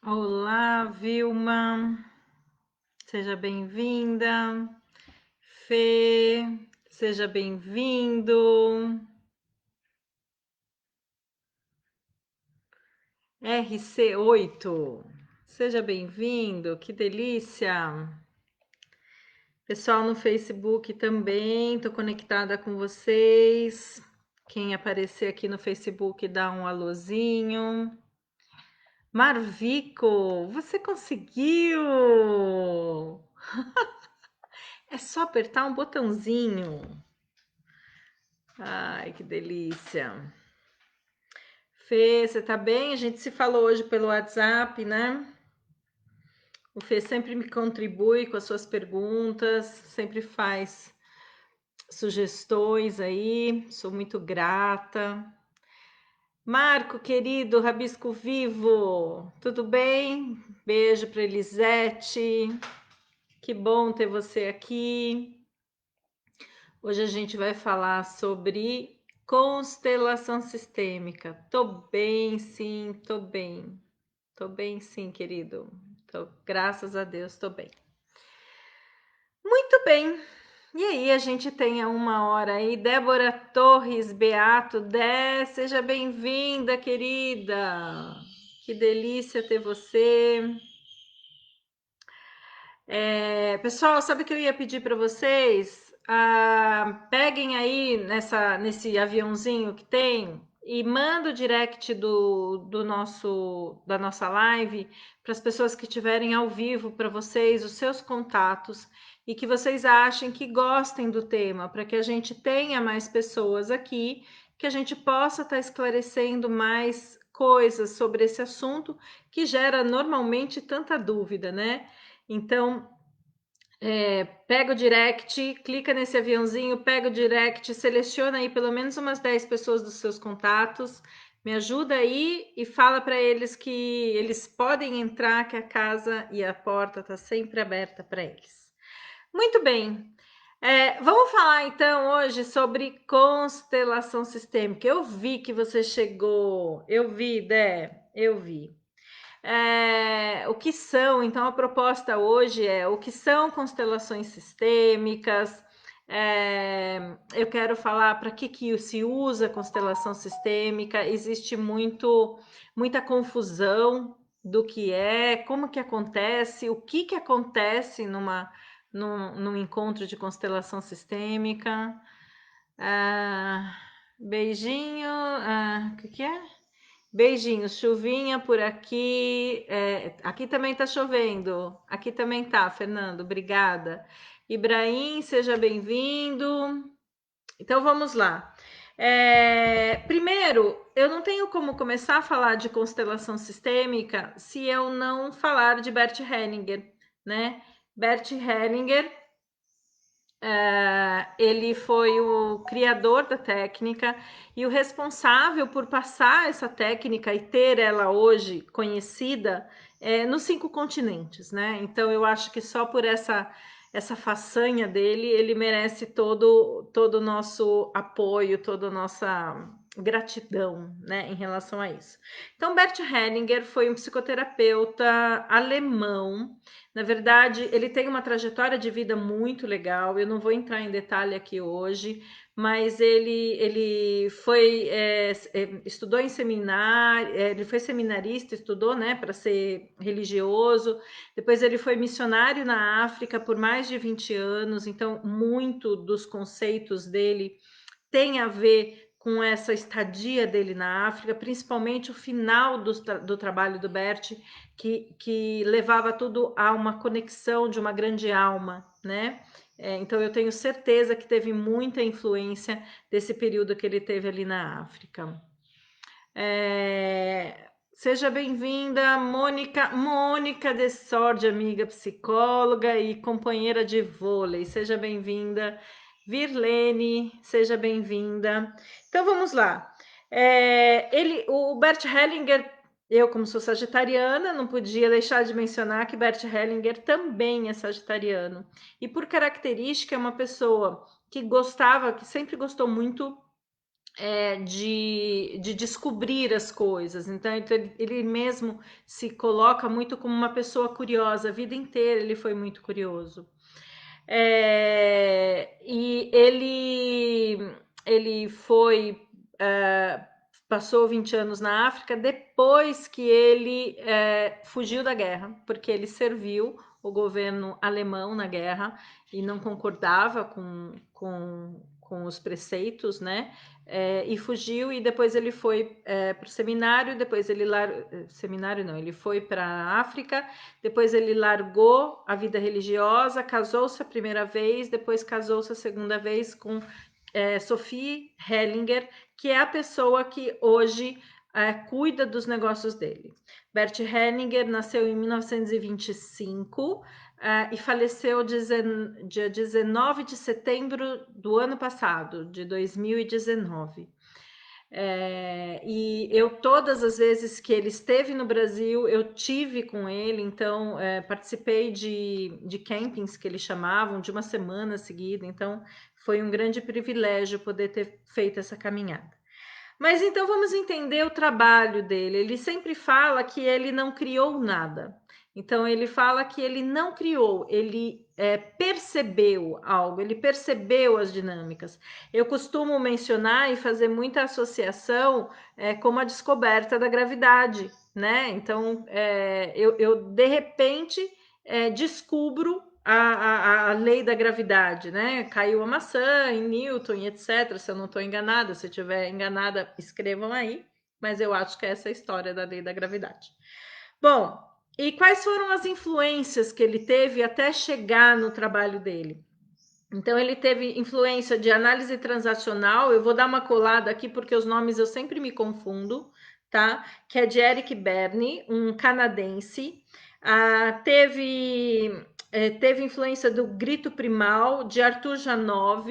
Olá, Vilma, seja bem-vinda. Fê, seja bem-vindo. RC8, seja bem-vindo, que delícia. Pessoal no Facebook também, estou conectada com vocês. Quem aparecer aqui no Facebook, dá um alôzinho. Marvico, você conseguiu! É só apertar um botãozinho. Ai, que delícia. Fê, você tá bem? A gente se falou hoje pelo WhatsApp, né? O Fê sempre me contribui com as suas perguntas, sempre faz sugestões aí, sou muito grata. Marco, querido, Rabisco Vivo, tudo bem? Beijo para Elisete, que bom ter você aqui. Hoje a gente vai falar sobre constelação sistêmica. Tô bem, sim, tô bem. Tô bem, sim, querido. Graças a Deus, tô bem. Muito bem. E aí, a gente tem a uma hora aí. Débora Torres Beato, seja bem-vinda, querida. Que delícia ter você. Pessoal, sabe o que eu ia pedir para vocês? Peguem aí nesse aviãozinho que tem e manda o direct da nossa live para as pessoas que estiverem ao vivo para vocês, os seus contatos e que vocês achem que gostem do tema, para que a gente tenha mais pessoas aqui, que a gente possa estar esclarecendo mais coisas sobre esse assunto que gera normalmente tanta dúvida, né? Então, pega o direct, clica nesse aviãozinho, pega o direct, seleciona aí pelo menos umas 10 pessoas dos seus contatos, me ajuda aí e fala para eles que eles podem entrar, que a casa e a porta está sempre aberta para eles. Muito bem. Vamos falar então hoje sobre constelação sistêmica. Eu vi que você chegou, eu vi, Dé, eu vi. O que são, então a proposta hoje é o que são constelações sistêmicas. Eu quero falar para que se usa constelação sistêmica. Existe muita confusão do que é, como que acontece, o que acontece num encontro de constelação sistêmica. Beijinho, o que é? Beijinhos, chuvinha por aqui. Aqui também tá chovendo. Aqui também tá, Fernando. Obrigada. Ibrahim, seja bem-vindo. Então vamos lá. Primeiro, eu não tenho como começar a falar de constelação sistêmica se eu não falar de Bert Hellinger, né? Bert Hellinger ele foi o criador da técnica e o responsável por passar essa técnica e ter ela hoje conhecida nos 5 continentes, né? Então eu acho que só por essa façanha dele, ele merece todo o nosso apoio, toda a nossa gratidão, né, em relação a isso. Então, Bert Hellinger foi um psicoterapeuta alemão. Na verdade, ele tem uma trajetória de vida muito legal. Eu não vou entrar em detalhe aqui hoje, mas ele estudou em seminário, ele foi seminarista, estudou, né, para ser religioso. Depois ele foi missionário na África por mais de 20 anos. Então, muito dos conceitos dele tem a ver com essa estadia dele na África, principalmente o final do trabalho do Bert, que levava tudo a uma conexão de uma grande alma, né? Então eu tenho certeza que teve muita influência desse período que ele teve ali na África. Seja bem-vinda, Mônica de Sordi, amiga psicóloga e companheira de vôlei. Seja bem-vinda. Virlene, seja bem-vinda. Então vamos lá. O Bert Hellinger, eu como sou sagitariana, não podia deixar de mencionar que Bert Hellinger também é sagitariano. E por característica é uma pessoa que sempre gostou muito de descobrir as coisas. Então, ele mesmo se coloca muito como uma pessoa curiosa. A vida inteira ele foi muito curioso. E ele foi, passou 20 anos na África depois que ele fugiu da guerra, porque ele serviu o governo alemão na guerra e não concordava com os preceitos, né? E fugiu, e depois ele foi para o seminário, depois ele seminário não, ele foi para a África, depois ele largou a vida religiosa, casou-se a primeira vez, depois casou-se a segunda vez com Sophie Hellinger, que é a pessoa que hoje cuida dos negócios dele. Bert Hellinger nasceu em 1925 e faleceu dia 19 de setembro do ano passado, de 2019. E eu, todas as vezes que ele esteve no Brasil, eu tive com ele, então participei de campings que eles chamavam, de uma semana seguida, então foi um grande privilégio poder ter feito essa caminhada. Mas então vamos entender o trabalho dele. Ele sempre fala que ele não criou nada. Então ele fala que ele não criou, ele percebeu algo, ele percebeu as dinâmicas. Eu costumo mencionar e fazer muita associação com a descoberta da gravidade, né? Então eu de repente descubro a lei da gravidade, né? Caiu a maçã em Newton e etc. Se eu não estou enganada, se estiver enganada, escrevam aí, mas eu acho que essa é a história da lei da gravidade. Bom, e quais foram as influências que ele teve até chegar no trabalho dele? Então, ele teve influência de análise transacional. Eu vou dar uma colada aqui porque os nomes eu sempre me confundo, tá? Que é de Eric Berne, um canadense. Teve influência do grito primal de Arthur Janov,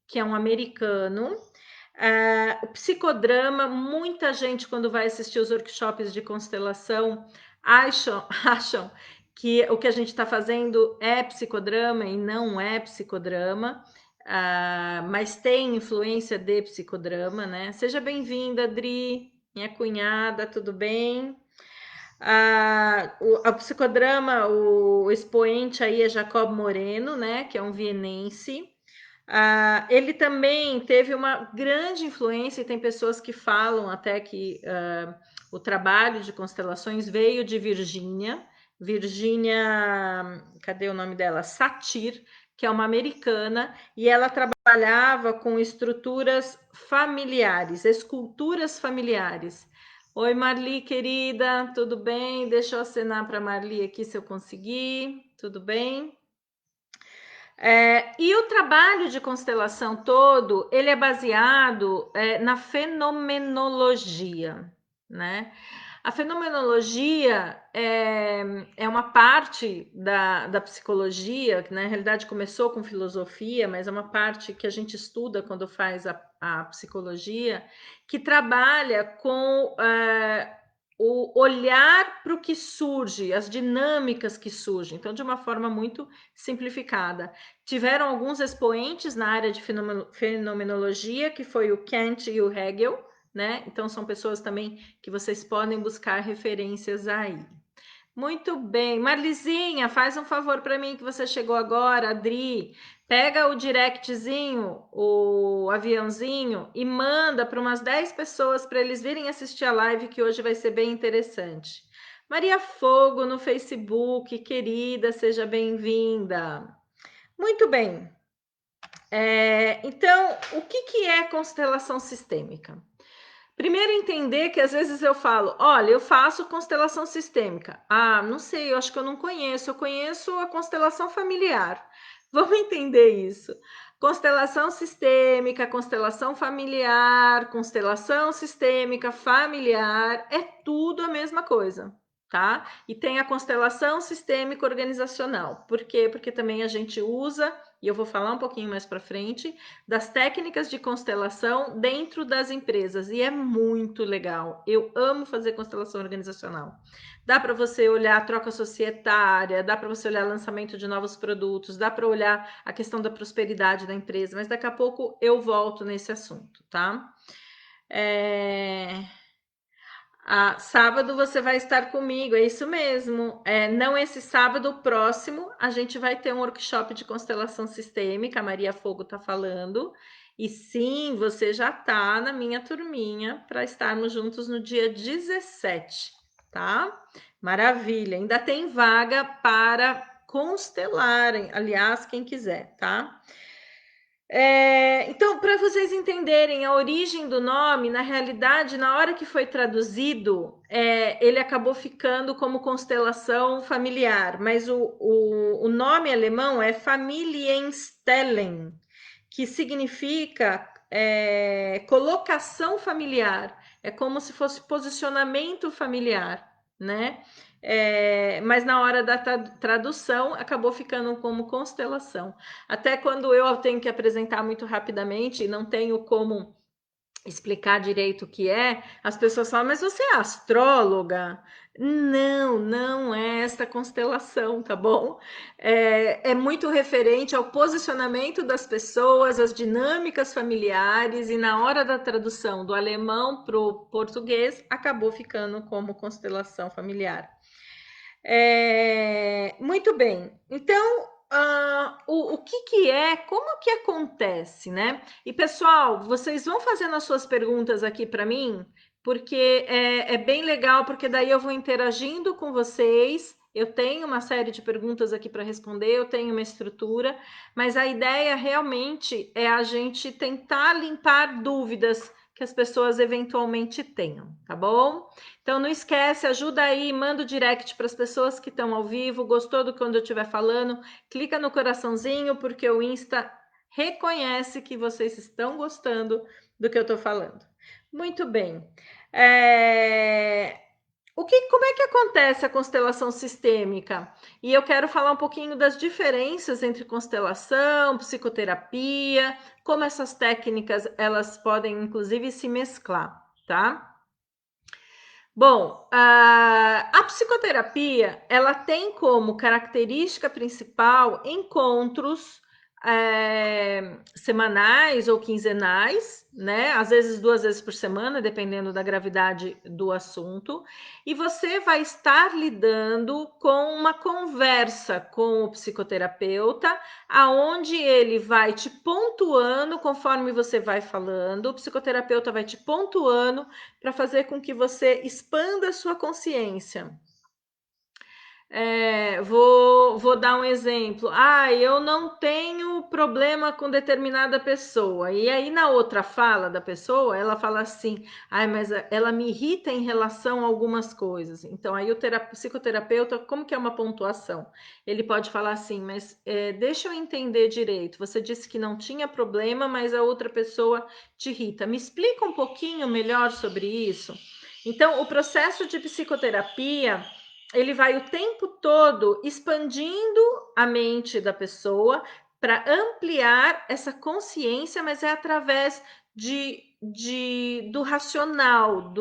que é um americano. O psicodrama, muita gente, quando vai assistir os workshops de constelação, acham que o que a gente está fazendo é psicodrama e não é psicodrama, mas tem influência de psicodrama, né? Seja bem-vinda, Adri, minha cunhada, tudo bem? O psicodrama, o expoente aí é Jacob Moreno, né? Que é um vienense. Ele também teve uma grande influência, e tem pessoas que falam até que o trabalho de constelações veio de Virgínia, cadê o nome dela? Satir, que é uma americana, e ela trabalhava com estruturas familiares, esculturas familiares. Oi, Marli, querida, tudo bem? Deixa eu acenar para Marli aqui se eu conseguir, tudo bem? E o trabalho de constelação todo, ele é baseado na fenomenologia, né? A fenomenologia é uma parte da psicologia, que na realidade começou com filosofia, mas é uma parte que a gente estuda quando faz a psicologia, que trabalha com o olhar para o que surge, as dinâmicas que surgem, então de uma forma muito simplificada. Tiveram alguns expoentes na área de fenomenologia, que foi o Kant e o Hegel, né? Então são pessoas também que vocês podem buscar referências aí. Muito bem. Marlizinha, faz um favor para mim que você chegou agora, Adri. Pega o directzinho, o aviãozinho e manda para umas 10 pessoas para eles virem assistir a live que hoje vai ser bem interessante. Maria Fogo no Facebook, querida, seja bem-vinda. Muito bem. Então, o que é constelação sistêmica? Primeiro, entender que às vezes eu falo, olha, eu faço constelação sistêmica. Ah, não sei, eu acho que eu não conheço. Eu conheço a constelação familiar. Vamos entender isso. Constelação sistêmica, constelação familiar, constelação sistêmica, familiar, é tudo a mesma coisa, tá? E tem a constelação sistêmica organizacional. Por quê? Porque também a gente usa, e eu vou falar um pouquinho mais para frente, das técnicas de constelação dentro das empresas, e é muito legal. Eu amo fazer constelação organizacional. Dá para você olhar a troca societária, dá para você olhar lançamento de novos produtos, dá para olhar a questão da prosperidade da empresa, mas daqui a pouco eu volto nesse assunto, tá? Sábado você vai estar comigo, é isso mesmo. Não esse sábado, o próximo, a gente vai ter um workshop de constelação sistêmica, a Maria Fogo está falando. E sim, você já está na minha turminha para estarmos juntos no dia 17, tá? Maravilha, ainda tem vaga para constelarem, aliás, quem quiser, tá? Então, para vocês entenderem a origem do nome, na realidade, na hora que foi traduzido, ele acabou ficando como constelação familiar, mas o nome alemão é Familienstellen, que significa colocação familiar, é como se fosse posicionamento familiar, né? Mas na hora da tradução acabou ficando como constelação. Até quando eu tenho que apresentar muito rapidamente e não tenho como explicar direito o que as pessoas falam, mas você é astróloga? Não, não é esta constelação, tá bom? É muito referente ao posicionamento das pessoas, às dinâmicas familiares, e na hora da tradução do alemão para o português, acabou ficando como constelação familiar. Muito bem. Então, o que é, como que acontece, né? E pessoal, vocês vão fazendo as suas perguntas aqui para mim, porque é bem legal, porque daí eu vou interagindo com vocês. Eu tenho uma série de perguntas aqui para responder, eu tenho uma estrutura, mas a ideia realmente é a gente tentar limpar dúvidas que as pessoas eventualmente tenham, tá bom? Então não esquece, ajuda aí, manda o direct para as pessoas que estão ao vivo, gostou do quando eu estiver falando, clica no coraçãozinho, porque o Insta reconhece que vocês estão gostando do que eu estou falando. Muito bem. Como é que acontece a constelação sistêmica? E eu quero falar um pouquinho das diferenças entre constelação, psicoterapia, como essas técnicas elas podem inclusive se mesclar, tá? Bom, a psicoterapia ela tem como característica principal encontros semanais ou quinzenais, né? Às vezes 2 vezes por semana, dependendo da gravidade do assunto, e você vai estar lidando com uma conversa com o psicoterapeuta, aonde ele vai te pontuando conforme você vai falando, o psicoterapeuta vai te pontuando para fazer com que você expanda a sua consciência. Vou dar um exemplo. Eu não tenho problema com determinada pessoa. E aí, na outra fala da pessoa, ela fala assim: mas ela me irrita em relação a algumas coisas. Então, aí o psicoterapeuta, como que é uma pontuação? Ele pode falar assim: mas deixa eu entender direito. Você disse que não tinha problema, mas a outra pessoa te irrita. Me explica um pouquinho melhor sobre isso. Então, o processo de psicoterapia ele vai o tempo todo expandindo a mente da pessoa para ampliar essa consciência, mas é através do racional,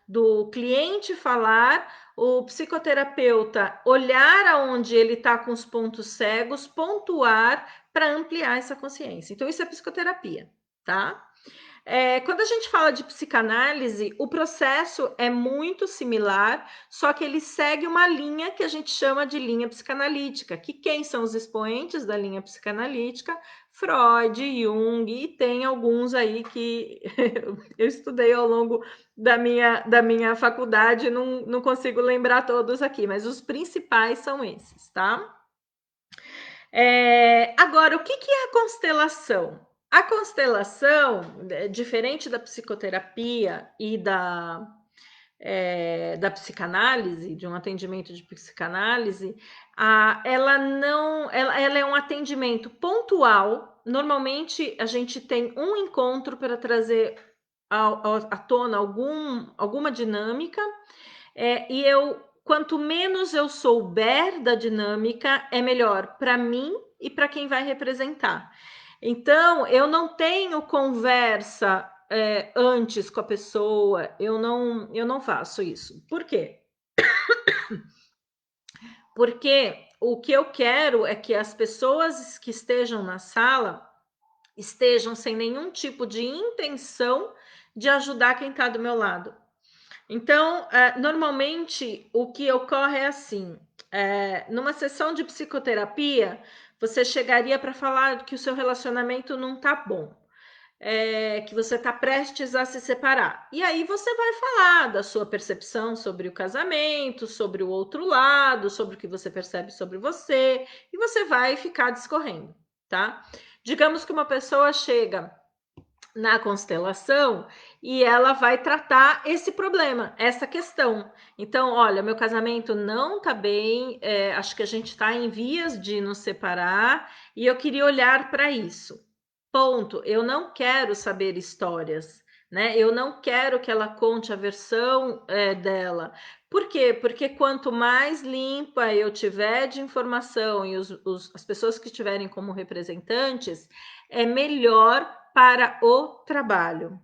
do cliente falar, o psicoterapeuta olhar aonde ele está com os pontos cegos, pontuar para ampliar essa consciência. Então, isso é psicoterapia, tá? Quando a gente fala de psicanálise, o processo é muito similar, só que ele segue uma linha que a gente chama de linha psicanalítica, que quem são os expoentes da linha psicanalítica? Freud, Jung, e tem alguns aí que eu estudei ao longo da minha faculdade, não consigo lembrar todos aqui, mas os principais são esses, tá? Agora, o que é a constelação? A constelação, diferente da psicoterapia e da psicanálise, de um atendimento de psicanálise, ela é um atendimento pontual. Normalmente, a gente tem um encontro para trazer à tona alguma dinâmica, e quanto menos eu souber da dinâmica, é melhor para mim e para quem vai representar. Então, eu não tenho conversa antes com a pessoa, eu não faço isso. Por quê? Porque o que eu quero é que as pessoas que estejam na sala estejam sem nenhum tipo de intenção de ajudar quem está do meu lado. Então, normalmente o que ocorre é assim: numa sessão de psicoterapia, você chegaria para falar que o seu relacionamento não está bom, que você está prestes a se separar. E aí você vai falar da sua percepção sobre o casamento, sobre o outro lado, sobre o que você percebe sobre você, e você vai ficar discorrendo, tá? Digamos que uma pessoa chega na constelação e ela vai tratar esse problema, essa questão. Então, olha, meu casamento não tá bem, acho que a gente está em vias de nos separar e eu queria olhar para isso. Ponto. Eu não quero saber histórias, né? Eu não quero que ela conte a versão dela. Por quê? Porque quanto mais limpa eu tiver de informação e as pessoas que estiverem como representantes, é melhor para o trabalho.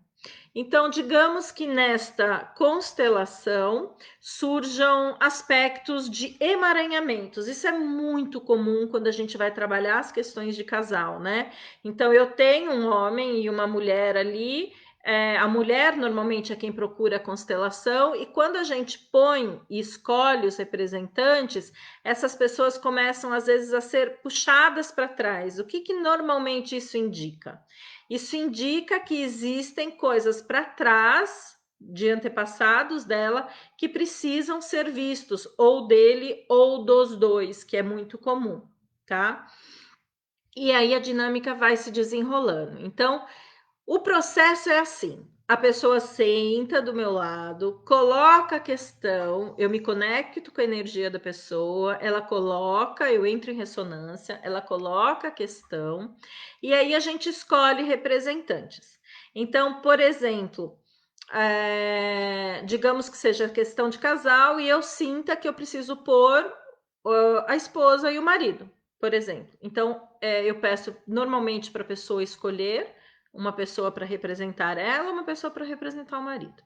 Então, digamos que nesta constelação surjam aspectos de emaranhamentos. Isso é muito comum quando a gente vai trabalhar as questões de casal, né? Então, eu tenho um homem e uma mulher ali. A mulher normalmente é quem procura a constelação, e quando a gente põe e escolhe os representantes, essas pessoas começam às vezes a ser puxadas para trás. O que normalmente isso indica? Isso indica que existem coisas para trás de antepassados dela que precisam ser vistos, ou dele ou dos dois, que é muito comum, tá? E aí a dinâmica vai se desenrolando. Então, o processo é assim: a pessoa senta do meu lado, coloca a questão, eu me conecto com a energia da pessoa, ela coloca, eu entro em ressonância, ela coloca a questão, e aí a gente escolhe representantes. Então, por exemplo, digamos que seja questão de casal e eu sinta que eu preciso pôr a esposa e o marido, por exemplo. Então, eu peço normalmente para a pessoa escolher uma pessoa para representar ela, uma pessoa para representar o marido.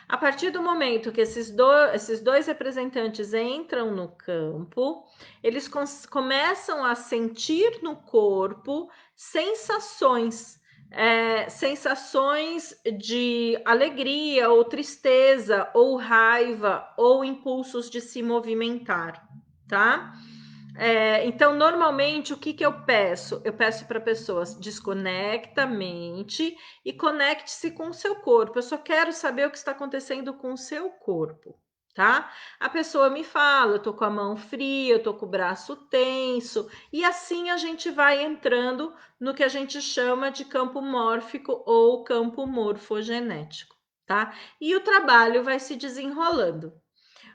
A partir do momento que esses dois representantes entram no campo, eles começam a sentir no corpo sensações, sensações de alegria ou tristeza ou raiva ou impulsos de se movimentar, tá? Então, normalmente, o que eu peço? Eu peço para pessoas: desconecta a mente e conecte-se com o seu corpo. Eu só quero saber o que está acontecendo com o seu corpo, tá? A pessoa me fala: eu tô com a mão fria, eu tô com o braço tenso, e assim a gente vai entrando no que a gente chama de campo mórfico ou campo morfogenético, tá? E o trabalho vai se desenrolando.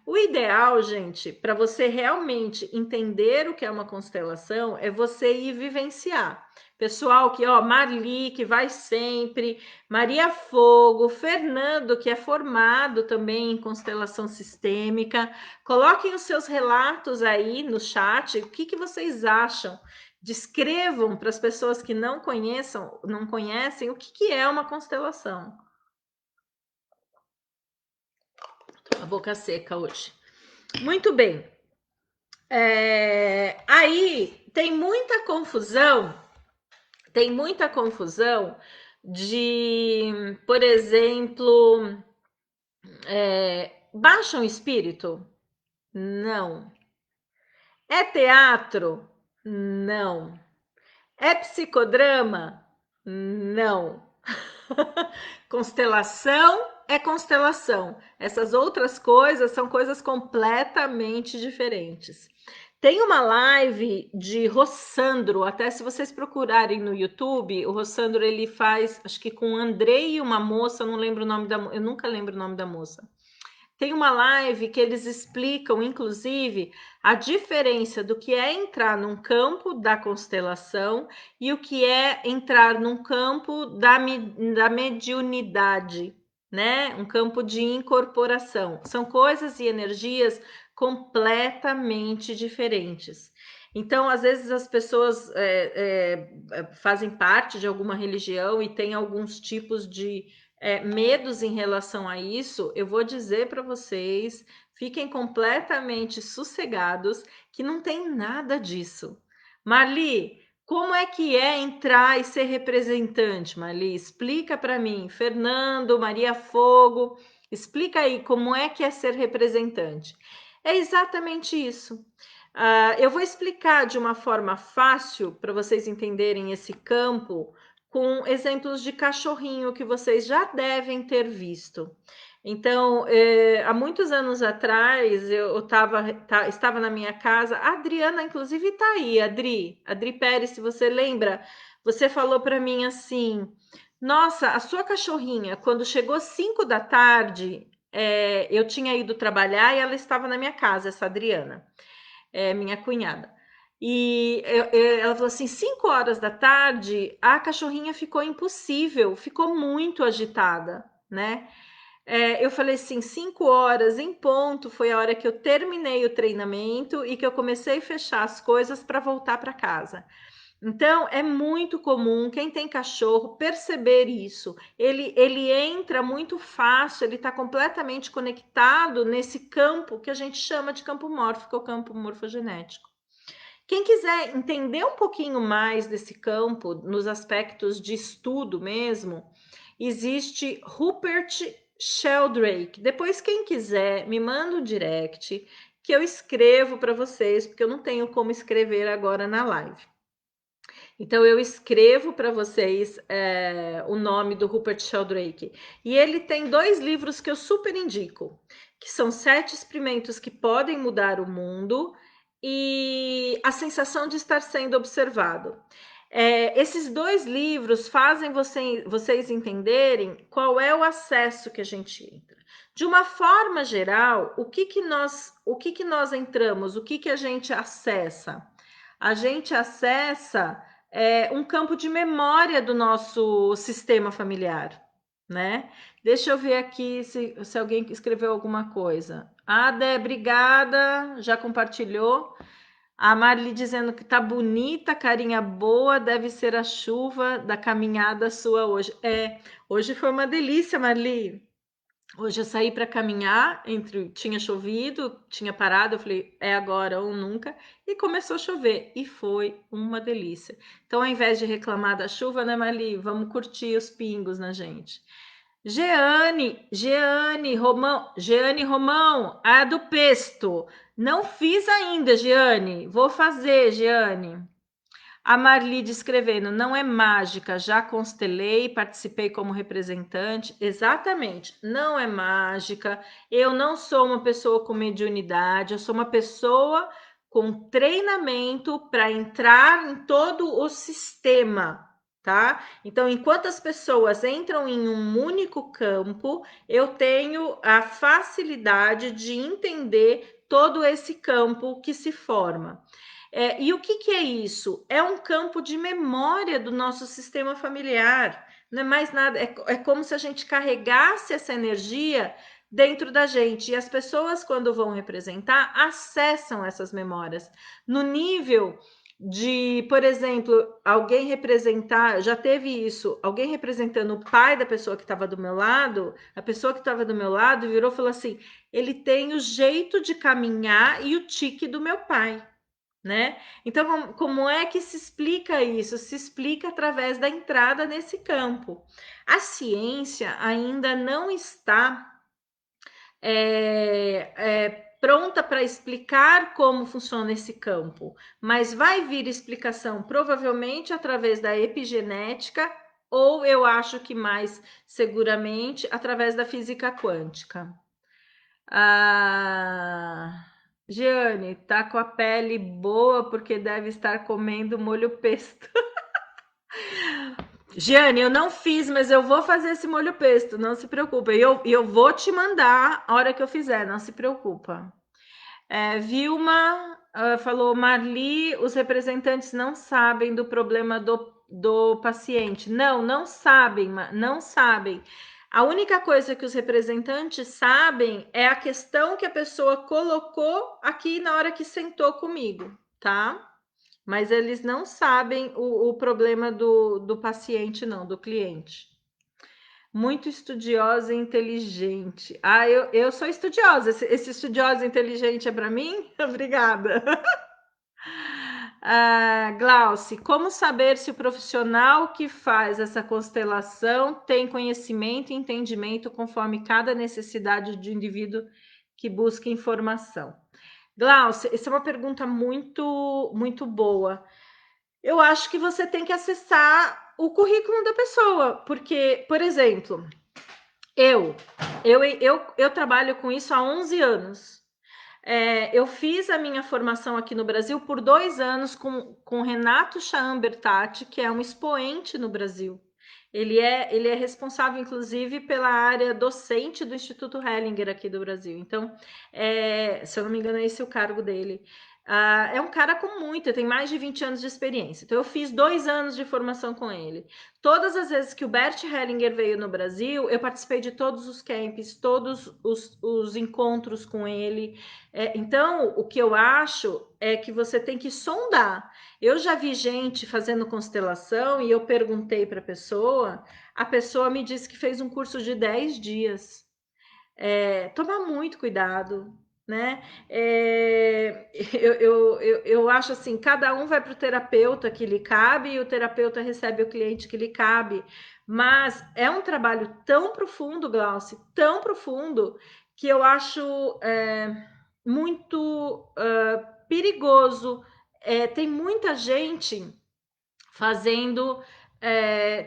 O ideal, gente, para você realmente entender o que é uma constelação, é você ir vivenciar. Pessoal que, ó, Marli, que vai sempre, Maria Fogo, Fernando, que é formado também em constelação sistêmica. Coloquem os seus relatos aí no chat. O que vocês acham? Descrevam para as pessoas que não conhecem o que é uma constelação. Tô com a boca seca hoje. Muito bem. Aí tem muita confusão de, por exemplo, baixa um espírito? Não. É teatro? Não. É psicodrama? Não. Constelação é constelação. Essas outras coisas são coisas completamente diferentes. Tem uma live de Rossandro, até se vocês procurarem no YouTube, o Rossandro ele faz, acho que com o Andrei e uma moça, não lembro o nome eu nunca lembro o nome da moça. Tem uma live que eles explicam, inclusive, a diferença do que é entrar num campo da constelação e o que é entrar num campo da mediunidade, né? Um campo de incorporação. São coisas e energias completamente diferentes. Então, às vezes, as pessoas fazem parte de alguma religião e têm alguns tipos de medos em relação a isso. Eu vou dizer para vocês, fiquem completamente sossegados, que não tem nada disso. Marli, como é que é entrar e ser representante, Marli? Explica para mim. Fernando, Maria Fogo, explica aí como é que é ser representante. É exatamente isso. Eu vou explicar de uma forma fácil para vocês entenderem esse campo, com exemplos de cachorrinho que vocês já devem ter visto. Então, há muitos anos atrás, estava na minha casa, a Adriana, inclusive, está aí, Adri Pérez, se você lembra, você falou para mim assim, nossa, a sua cachorrinha, quando chegou 5 da tarde, eu tinha ido trabalhar e ela estava na minha casa, essa Adriana, minha cunhada. E ela falou assim: 5 horas da tarde, a cachorrinha ficou impossível, ficou muito agitada, né? Eu falei assim: 5 horas em ponto foi a hora que eu terminei o treinamento e que eu comecei a fechar as coisas para voltar para casa. Então, é muito comum quem tem cachorro perceber isso. Ele entra muito fácil, ele está completamente conectado nesse campo que a gente chama de campo mórfico ou campo morfogenético. Quem quiser entender um pouquinho mais desse campo, nos aspectos de estudo mesmo, existe Rupert Sheldrake. Depois, quem quiser, me manda um direct que eu escrevo para vocês, porque eu não tenho como escrever agora na live. Então, eu escrevo para vocês o nome do Rupert Sheldrake. E ele tem 2 livros que eu super indico, que são 7 experimentos que podem mudar o mundo e a sensação de estar sendo observado. Esses 2 livros fazem vocês entenderem qual é o acesso que a gente entra. De uma forma geral, o que nós entramos, o que a gente acessa? A gente acessa um campo de memória do nosso sistema familiar, né? Deixa eu ver aqui se alguém escreveu alguma coisa. Dé, obrigada, já compartilhou. A Marli dizendo que tá bonita, carinha boa, deve ser a chuva da caminhada sua hoje. Hoje foi uma delícia, Marli. Hoje eu saí para caminhar, tinha chovido, tinha parado, eu falei, é agora ou nunca, e começou a chover, e foi uma delícia. Então, ao invés de reclamar da chuva, né, Marli, vamos curtir os pingos na gente. Jeane Romão, a do pesto. Não fiz ainda, Jeane, vou fazer, Jeane. A Marli descrevendo, não é mágica, já constelei, participei como representante. Exatamente, não é mágica. Eu não sou uma pessoa com mediunidade, eu sou uma pessoa com treinamento para entrar em todo o sistema, tá? Então, enquanto as pessoas entram em um único campo, eu tenho a facilidade de entender todo esse campo que se forma. E o que é isso? É um campo de memória do nosso sistema familiar. Não é mais nada, é como se a gente carregasse essa energia dentro da gente. E as pessoas, quando vão representar, acessam essas memórias. No nível de, por exemplo, alguém representar, já teve isso, alguém representando o pai da pessoa que estava do meu lado, a pessoa que estava do meu lado virou e falou assim: ele tem o jeito de caminhar e o tique do meu pai. Né? Então, como é que se explica isso? Se explica através da entrada nesse campo. A ciência ainda não está pronta para explicar como funciona esse campo, mas vai vir explicação provavelmente através da epigenética, ou eu acho que mais seguramente através da física quântica. Jeane, tá com a pele boa porque deve estar comendo molho pesto. Jeane, eu não fiz, mas eu vou fazer esse molho pesto, não se preocupa. E eu vou te mandar a hora que eu fizer, não se preocupa. Vilma falou, Marli, os representantes não sabem do problema do paciente. Não sabem, não sabem. A única coisa que os representantes sabem é a questão que a pessoa colocou aqui na hora que sentou comigo, tá? Mas eles não sabem o problema do paciente, não, do cliente. Muito estudiosa e inteligente. Eu sou estudiosa. Esse estudiosa e inteligente é para mim? Obrigada. Glauci, como saber se o profissional que faz essa constelação tem conhecimento e entendimento conforme cada necessidade de indivíduo que busca informação? Glauci, essa é uma pergunta muito boa. Eu acho que você tem que acessar o currículo da pessoa, porque, por exemplo, eu trabalho com isso há 11 anos. Eu fiz a minha formação aqui no Brasil por 2 anos com Renato Chambertati, que é um expoente no Brasil. Ele é responsável, inclusive, pela área docente do Instituto Hellinger aqui do Brasil. Então, se eu não me engano, é esse o cargo dele. É um cara com muito, tem mais de 20 anos de experiência. Então, eu fiz 2 anos de formação com ele. Todas as vezes que o Bert Hellinger veio no Brasil, eu participei de todos os camps, todos os encontros com ele. Então, o que eu acho é que você tem que sondar. Eu já vi gente fazendo constelação e eu perguntei para a pessoa me disse que fez um curso de 10 dias. Tomar muito cuidado, né? Eu acho assim, cada um vai para o terapeuta que lhe cabe e o terapeuta recebe o cliente que lhe cabe. Mas é um trabalho tão profundo, Glauci, tão profundo, que eu acho muito perigoso. Tem muita gente fazendo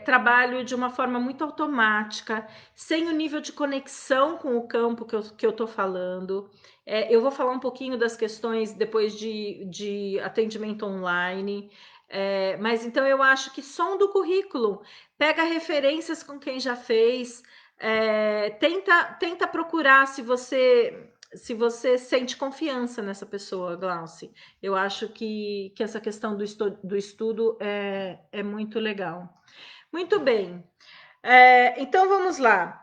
trabalho de uma forma muito automática, sem o nível de conexão com o campo que eu estou falando. Eu vou falar um pouquinho das questões depois de atendimento online. Mas então eu acho que som do currículo, pega referências com quem já fez, tenta procurar se você sente confiança nessa pessoa, Glauci. Eu acho que essa questão do estudo é muito legal. Muito bem. Então vamos lá.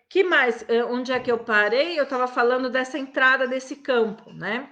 Que mais? Onde é que eu parei? Eu estava falando dessa entrada desse campo, né?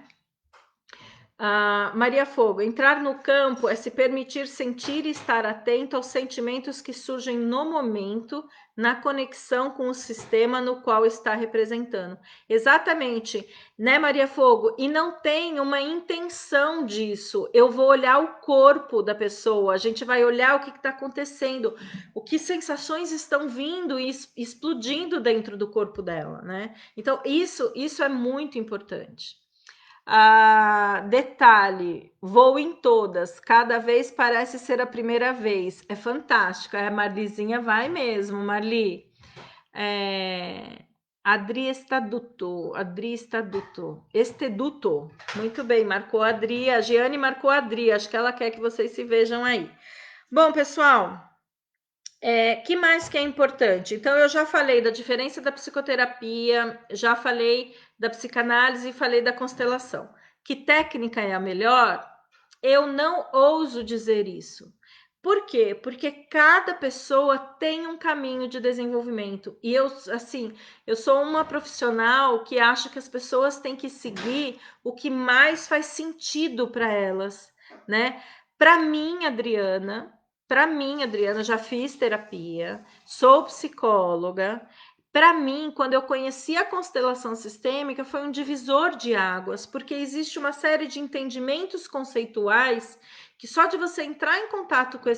Maria Fogo, entrar no campo é se permitir sentir e estar atento aos sentimentos que surgem no momento, na conexão com o sistema no qual está representando. Exatamente, né, Maria Fogo? E não tem uma intenção disso. Eu vou olhar o corpo da pessoa, a gente vai olhar o que está acontecendo, o que sensações estão vindo e explodindo dentro do corpo dela, né? Então, isso é muito importante. Detalhe, vou em todas, cada vez parece ser a primeira vez. É fantástico, a Marlizinha vai mesmo, Marli. Adri Esteduto. Muito bem, marcou a Adri, a Giane marcou a Adri, acho que ela quer que vocês se vejam aí. Bom, pessoal, que mais que é importante? Então, eu já falei da diferença da psicoterapia, já falei da psicanálise e falei da constelação. Que técnica é a melhor? Eu não ouso dizer isso. Por quê? Porque cada pessoa tem um caminho de desenvolvimento. E eu sou uma profissional que acha que as pessoas têm que seguir o que mais faz sentido para elas, né? Para mim, Adriana, já fiz terapia, sou psicóloga. Para mim, quando eu conheci a constelação sistêmica, foi um divisor de águas, porque existe uma série de entendimentos conceituais que só de você entrar em contato com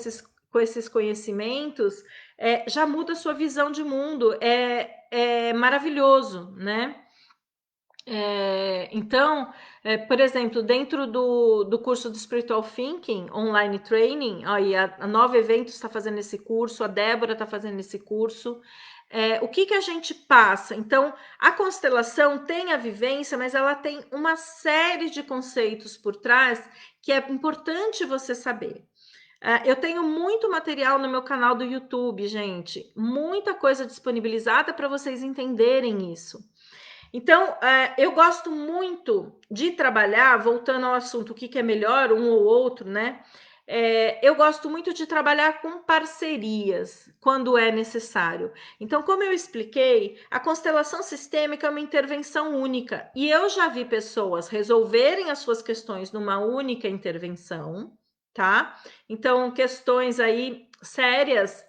esses conhecimentos já muda a sua visão de mundo. É maravilhoso, né? Então, por exemplo, dentro do curso do Spiritual Thinking, Online Training, aí a Nova Eventos está fazendo esse curso, a Débora está fazendo esse curso. O que a gente passa? Então, a constelação tem a vivência, mas ela tem uma série de conceitos por trás que é importante você saber. Eu tenho muito material no meu canal do YouTube, gente, muita coisa disponibilizada para vocês entenderem isso. Então, eu gosto muito de trabalhar, voltando ao assunto, o que é melhor, um ou outro, né? Eu gosto muito de trabalhar com parcerias, quando é necessário. Então, como eu expliquei, a constelação sistêmica é uma intervenção única. E eu já vi pessoas resolverem as suas questões numa única intervenção, tá? Então, questões aí sérias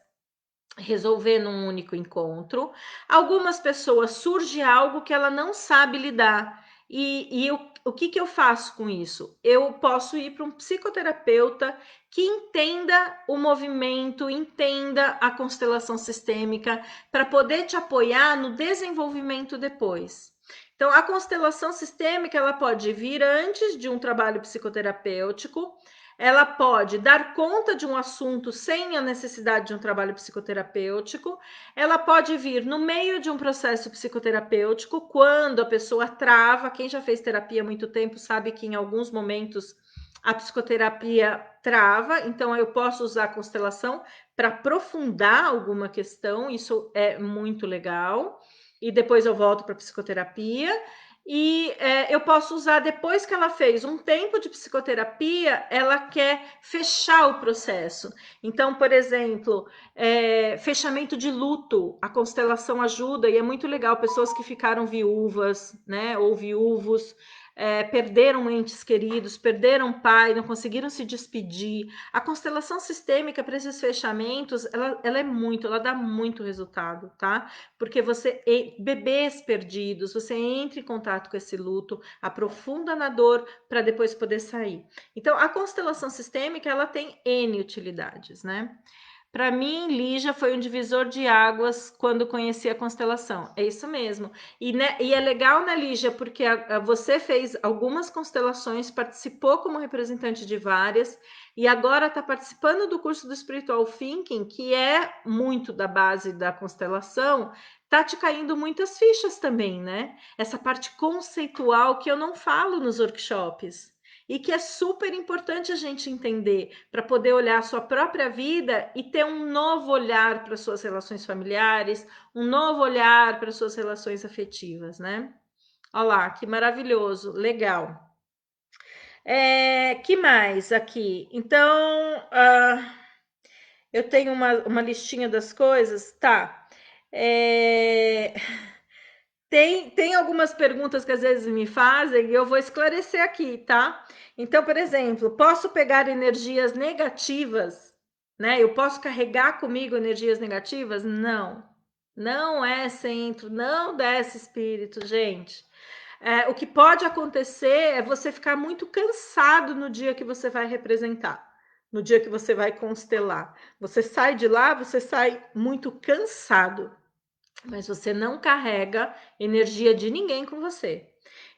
resolver num único encontro. Algumas pessoas surge algo que ela não sabe lidar. E o que que eu faço com isso? Eu posso ir para um psicoterapeuta que entenda o movimento, entenda a constelação sistêmica, para poder te apoiar no desenvolvimento depois. Então, a constelação sistêmica, ela pode vir antes de um trabalho psicoterapêutico, ela pode dar conta de um assunto sem a necessidade de um trabalho psicoterapêutico, ela pode vir no meio de um processo psicoterapêutico, quando a pessoa trava. Quem já fez terapia há muito tempo sabe que em alguns momentos a psicoterapia trava, então eu posso usar a constelação para aprofundar alguma questão, isso é muito legal, e depois eu volto para a psicoterapia. E eu posso usar depois que ela fez um tempo de psicoterapia, ela quer fechar o processo. Então, por exemplo, fechamento de luto, a constelação ajuda, e é muito legal, pessoas que ficaram viúvas, né, ou viúvos, perderam entes queridos, perderam pai, não conseguiram se despedir. A constelação sistêmica para esses fechamentos, ela dá muito resultado, tá? Porque bebês perdidos, você entra em contato com esse luto, aprofunda na dor para depois poder sair. Então, a constelação sistêmica, ela tem N utilidades, né? Para mim, Lígia foi um divisor de águas quando conheci a constelação. É isso mesmo. E é legal, né, Lígia, porque você fez algumas constelações, participou como representante de várias, e agora está participando do curso do Spiritual Thinking, que é muito da base da constelação. Tá te caindo muitas fichas também, né? Essa parte conceitual que eu não falo nos workshops e que é super importante a gente entender para poder olhar a sua própria vida e ter um novo olhar para suas relações familiares, um novo olhar para suas relações afetivas, né? Olha lá, que maravilhoso, legal. Que mais aqui? Então, eu tenho uma listinha das coisas, tá? Tem algumas perguntas que às vezes me fazem e eu vou esclarecer aqui, tá? Então, por exemplo, posso pegar energias negativas, né? Eu posso carregar comigo energias negativas? Não. Não é centro, não desce espírito, gente. O que pode acontecer é você ficar muito cansado no dia que você vai representar, no dia que você vai constelar. Você sai de lá, você sai muito cansado, mas você não carrega energia de ninguém com você.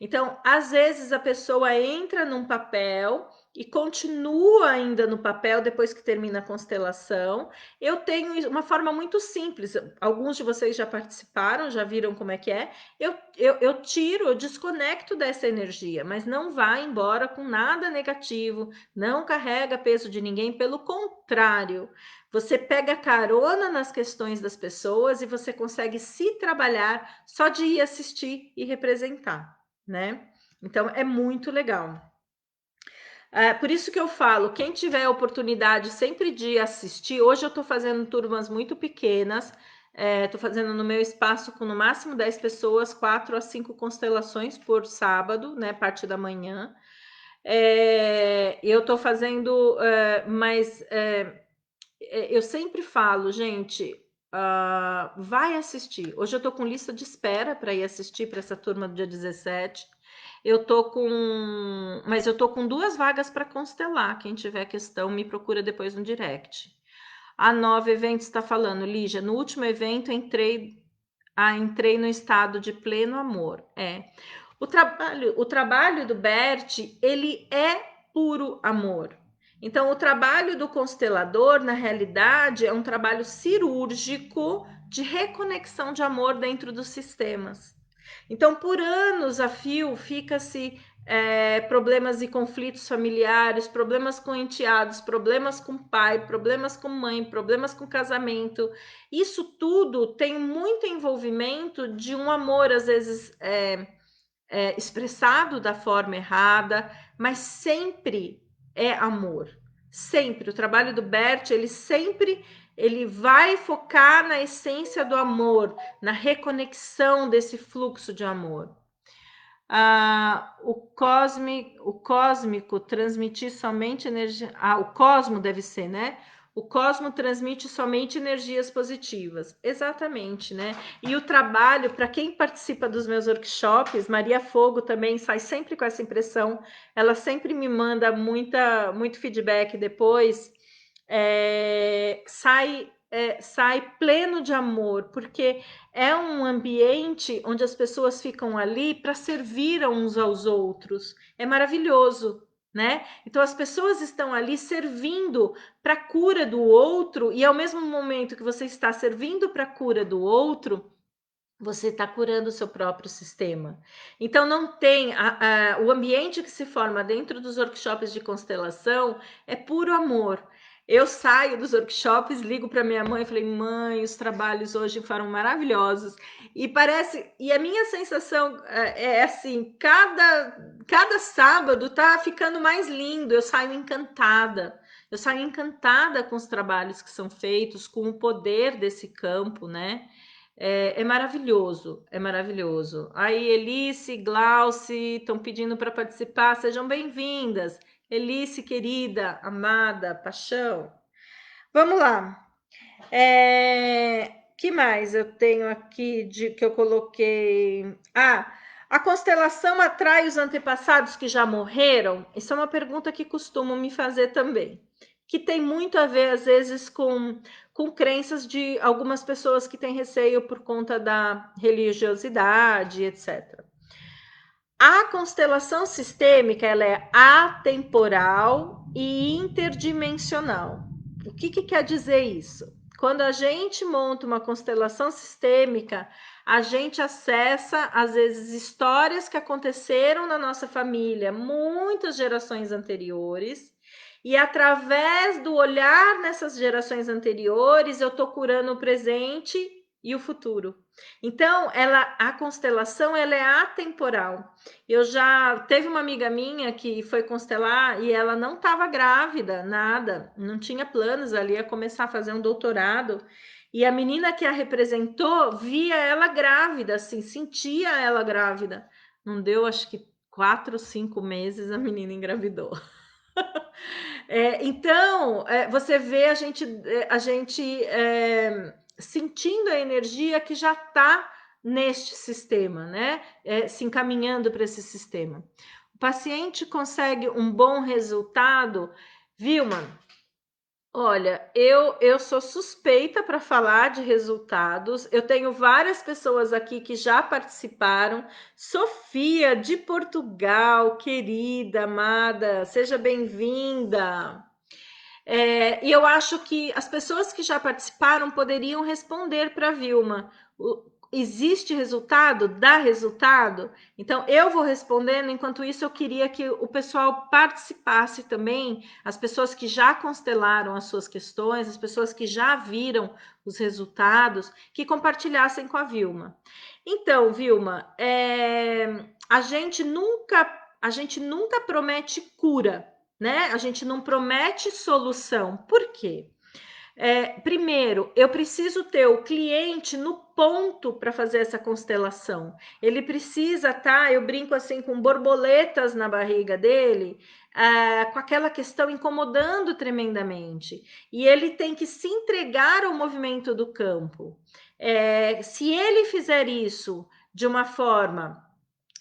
Então, às vezes a pessoa entra num papel e continua ainda no papel depois que termina a constelação. Eu tenho uma forma muito simples, alguns de vocês já participaram, já viram como é que é. Eu tiro, eu desconecto dessa energia, mas não vai embora com nada negativo, não carrega peso de ninguém, pelo contrário. Você pega carona nas questões das pessoas e você consegue se trabalhar só de ir assistir e representar, né? Então é muito legal. Por isso que eu falo, quem tiver a oportunidade sempre de assistir, hoje eu estou fazendo turmas muito pequenas, estou fazendo no meu espaço com no máximo 10 pessoas, 4 a 5 constelações por sábado, né? Parte da manhã. Eu estou fazendo, mas eu sempre falo, gente, vai assistir. Hoje eu tô com lista de espera para ir assistir para essa turma do dia 17. Mas eu tô com 2 vagas para constelar. Quem tiver questão, me procura depois no direct. A Nova Eventos está falando, Lígia, no último evento entrei no estado de pleno amor. O trabalho do Bert, ele é puro amor. Então, o trabalho do constelador, na realidade, é um trabalho cirúrgico de reconexão de amor dentro dos sistemas. Então, por anos a fio, fica-se problemas e conflitos familiares, problemas com enteados, problemas com pai, problemas com mãe, problemas com casamento. Isso tudo tem muito envolvimento de um amor, às vezes, expressado da forma errada, mas sempre é amor. Sempre. O trabalho do Bert, ele vai focar na essência do amor, na reconexão desse fluxo de amor. O cósmico transmitir somente energia. O cosmo deve ser, né? O cosmo transmite somente energias positivas. Exatamente, né? E o trabalho, para quem participa dos meus workshops, Maria Fogo também sai sempre com essa impressão. Ela sempre me manda muito feedback depois. Sai pleno de amor, porque é um ambiente onde as pessoas ficam ali para servir uns aos outros. É maravilhoso, né? Então as pessoas estão ali servindo para a cura do outro, e ao mesmo momento que você está servindo para a cura do outro, você está curando o seu próprio sistema. Então não tem o ambiente que se forma dentro dos workshops de constelação é puro amor. Eu saio dos workshops, ligo para minha mãe e falei: mãe, os trabalhos hoje foram maravilhosos. E a minha sensação é assim, cada sábado tá ficando mais lindo, eu saio encantada. Eu saio encantada com os trabalhos que são feitos, com o poder desse campo, né? É maravilhoso, é maravilhoso. Aí, Elice, Glauce, estão pedindo para participar, sejam bem-vindas. Elice, querida, amada, paixão. Vamos lá. Que mais eu tenho aqui que eu coloquei? A constelação atrai os antepassados que já morreram? Isso é uma pergunta que costumam me fazer também. Que tem muito a ver, às vezes, com crenças de algumas pessoas que têm receio por conta da religiosidade, etc. A constelação sistêmica ela é atemporal e interdimensional. O que quer dizer isso? Quando a gente monta uma constelação sistêmica, a gente acessa, às vezes, histórias que aconteceram na nossa família muitas gerações anteriores, e através do olhar nessas gerações anteriores, eu estou curando o presente e o futuro. Então, a constelação ela é atemporal. Eu já teve uma amiga minha que foi constelar e ela não estava grávida, nada, não tinha planos ali a começar a fazer um doutorado. E a menina que a representou via ela grávida, assim, sentia ela grávida. Não deu, acho que 4, 5 meses a menina engravidou. Então, você vê a gente sentindo a energia que já está neste sistema, né? Se encaminhando para esse sistema. O paciente consegue um bom resultado, Vilma. Olha, eu sou suspeita para falar de resultados. Eu tenho várias pessoas aqui que já participaram. Sofia, de Portugal, querida, amada, seja bem-vinda. E eu acho que as pessoas que já participaram poderiam responder para a Vilma. Existe resultado? Dá resultado? Então, eu vou respondendo. Enquanto isso, eu queria que o pessoal participasse também, as pessoas que já constelaram as suas questões, as pessoas que já viram os resultados, que compartilhassem com a Vilma. Então, Vilma, a gente nunca promete cura, né? A gente não promete solução. Por quê? Primeiro, eu preciso ter o cliente no ponto para fazer essa constelação. Ele precisa estar, eu brinco assim, com borboletas na barriga dele, com aquela questão incomodando tremendamente. E ele tem que se entregar ao movimento do campo. Se ele fizer isso de uma forma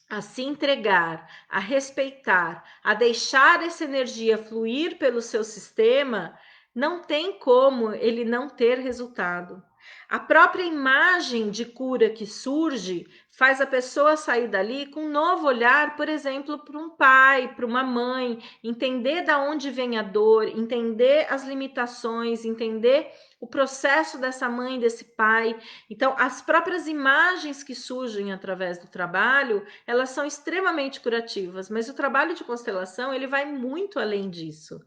a se entregar, a respeitar, a deixar essa energia fluir pelo seu sistema, não tem como ele não ter resultado. A própria imagem de cura que surge faz a pessoa sair dali com um novo olhar, por exemplo, para um pai, para uma mãe, entender da onde vem a dor, entender as limitações, entender o processo dessa mãe, desse pai. Então, as próprias imagens que surgem através do trabalho, elas são extremamente curativas, mas o trabalho de constelação, ele vai muito além disso.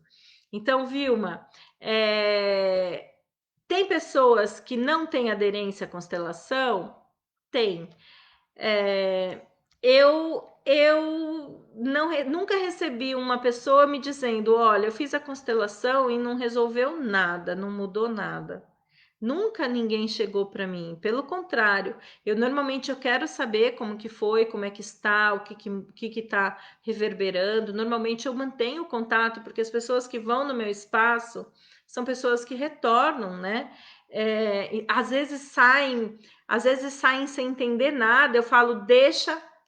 Então, Vilma, tem pessoas que não têm aderência à constelação? Tem. Eu nunca recebi uma pessoa me dizendo: olha, eu fiz a constelação e não resolveu nada, não mudou nada. Nunca ninguém chegou para mim. Pelo contrário, eu quero saber como que foi, como é que está, o que está reverberando. Normalmente eu mantenho contato, porque as pessoas que vão no meu espaço são pessoas que retornam, né? Às vezes saem sem entender nada. Eu falo,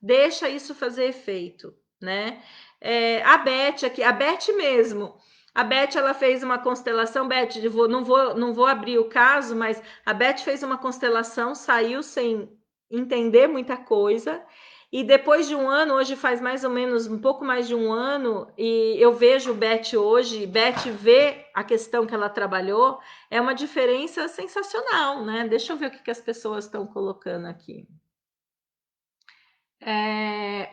deixa isso fazer efeito, né? A Beth aqui, a Beth mesmo. A Beth, ela fez uma constelação. Beth, não vou abrir o caso, mas a Beth fez uma constelação, saiu sem entender muita coisa. E depois de um ano, hoje faz mais ou menos um pouco mais de um ano, e eu vejo Beth hoje, Beth vê a questão que ela trabalhou, é uma diferença sensacional, né? Deixa eu ver o que as pessoas estão colocando aqui.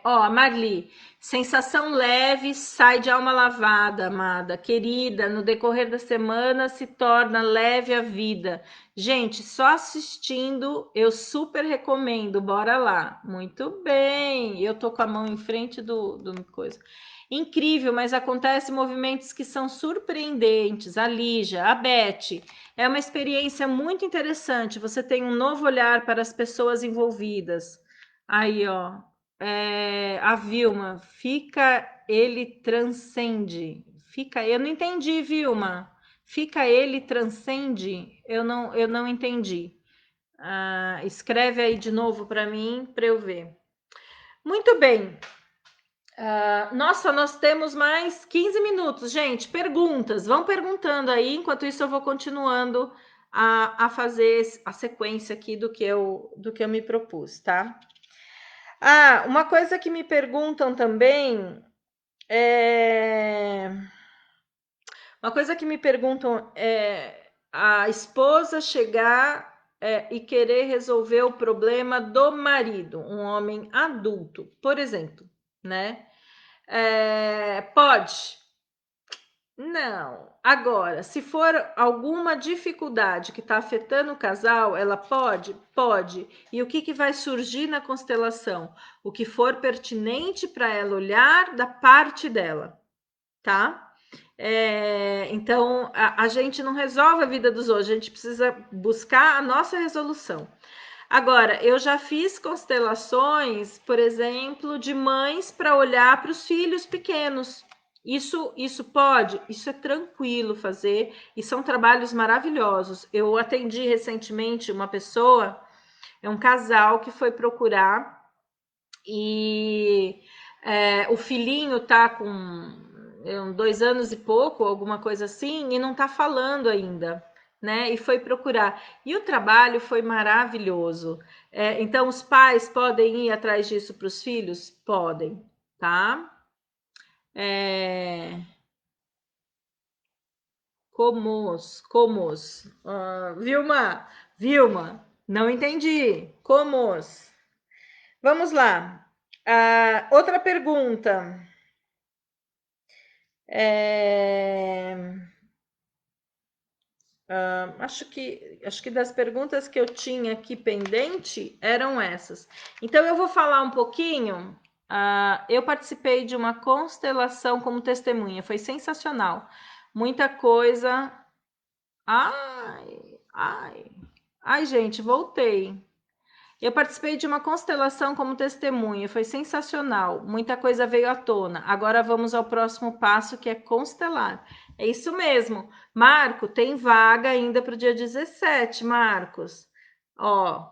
A Marli, sensação leve, sai de alma lavada, amada, querida, no decorrer da semana se torna leve a vida. Gente, só assistindo eu super recomendo, bora lá. Muito bem, eu tô com a mão em frente do coisa. Incrível, mas acontecem movimentos que são surpreendentes. A Lígia, a Beth, é uma experiência muito interessante. Você tem um novo olhar para as pessoas envolvidas. Aí, ó, a Vilma, ele transcende. Eu não entendi, Vilma. Ele transcende? Eu não entendi. Escreve aí de novo para mim, para eu ver. Muito bem. Nossa, nós temos mais 15 minutos, gente. Perguntas, vão perguntando aí. Enquanto isso, eu vou continuando a fazer a sequência aqui do que eu me propus, tá? Uma coisa que me perguntam também é. Uma coisa que me perguntam é a esposa chegar e querer resolver o problema do marido, um homem adulto, por exemplo, né? Pode. Não. Agora, se for alguma dificuldade que está afetando o casal, ela pode? Pode. E o que vai surgir na constelação? O que for pertinente para ela olhar da parte dela, tá? Então, a gente não resolve a vida dos outros, a gente precisa buscar a nossa resolução. Agora, eu já fiz constelações, por exemplo, de mães para olhar para os filhos pequenos. Isso pode? Isso é tranquilo fazer e são trabalhos maravilhosos. Eu atendi recentemente uma pessoa, um casal que foi procurar e o filhinho tá com 2 anos e pouco, alguma coisa assim, e não tá falando ainda, né? E foi procurar. E o trabalho foi maravilhoso. Então, os pais podem ir atrás disso para os filhos? Podem, tá? Comos. Vilma, não entendi. Comos. Vamos lá. Outra pergunta. Acho que das perguntas que eu tinha aqui pendente eram essas. Então, eu vou falar um pouquinho. Eu participei de uma constelação como testemunha, foi sensacional. Muita coisa. Ai, gente, voltei. Eu participei de uma constelação como testemunha, foi sensacional. Muita coisa veio à tona. Agora vamos ao próximo passo, que é constelar. É isso mesmo. Marco, tem vaga ainda para o dia 17, Marcos.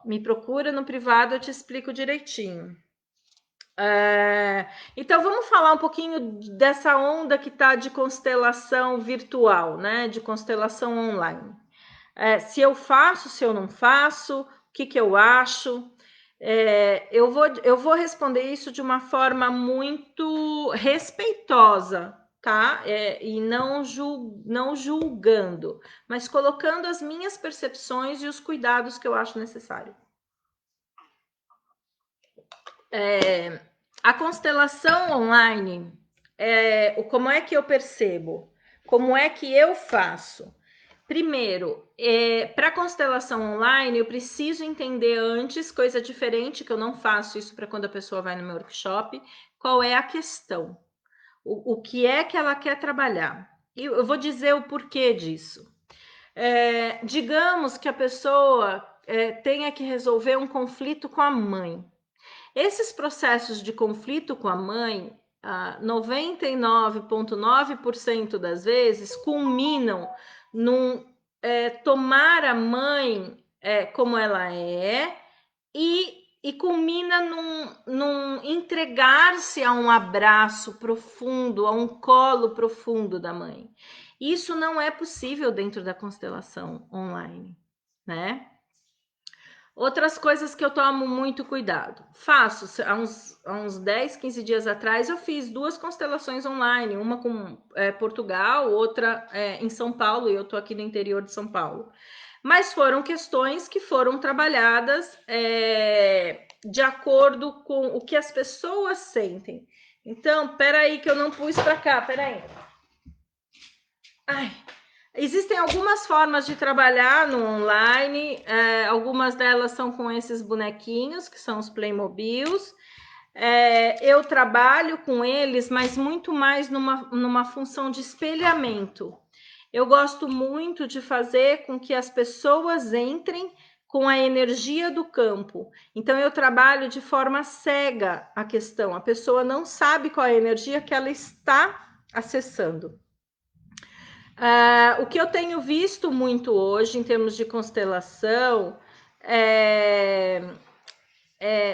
Me procura no privado, eu te explico direitinho. Então, vamos falar um pouquinho dessa onda que está de constelação virtual, né? De constelação online. Se eu faço, se eu não faço, o que eu acho. Eu vou responder isso de uma forma muito respeitosa, tá? E não julgando, mas colocando as minhas percepções e os cuidados que eu acho necessário. A constelação online, como é que eu percebo? Como é que eu faço? Primeiro, para constelação online, eu preciso entender antes, coisa diferente, que eu não faço isso para quando a pessoa vai no meu workshop, qual é a questão, o que é que ela quer trabalhar. E eu vou dizer o porquê disso. digamos que a pessoa tenha que resolver um conflito com a mãe. Esses processos de conflito com a mãe, 99,9% das vezes, culminam num tomar a mãe como ela é e culmina num entregar-se a um abraço profundo, a um colo profundo da mãe. Isso não é possível dentro da constelação online, né? Outras coisas que eu tomo muito cuidado. Faço, há uns 10, 15 dias atrás, eu fiz 2 constelações online, uma com Portugal, outra em São Paulo, e eu estou aqui no interior de São Paulo. Mas foram questões que foram trabalhadas de acordo com o que as pessoas sentem. Então, peraí que eu não pus para cá, peraí. Ai... Existem algumas formas de trabalhar no online, algumas delas são com esses bonequinhos, que são os Playmobiles. Eu trabalho com eles, mas muito mais numa função de espelhamento. Eu gosto muito de fazer com que as pessoas entrem com a energia do campo. Então, eu trabalho de forma cega a questão. A pessoa não sabe qual é a energia que ela está acessando. O que eu tenho visto muito hoje em termos de constelação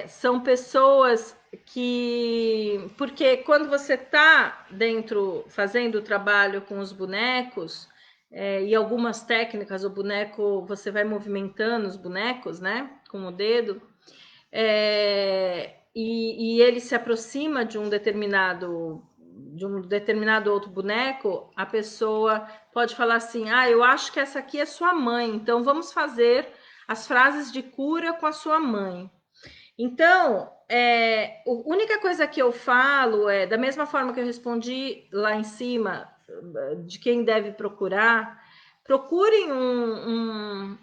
são pessoas que... Porque quando você está dentro, fazendo o trabalho com os bonecos, e algumas técnicas, o boneco, você vai movimentando os bonecos, né? Com o dedo, e ele se aproxima de um determinado outro boneco, a pessoa pode falar assim: eu acho que essa aqui é sua mãe, então vamos fazer as frases de cura com a sua mãe. Então, a única coisa que eu falo da mesma forma que eu respondi lá em cima, de quem deve procurar, procurem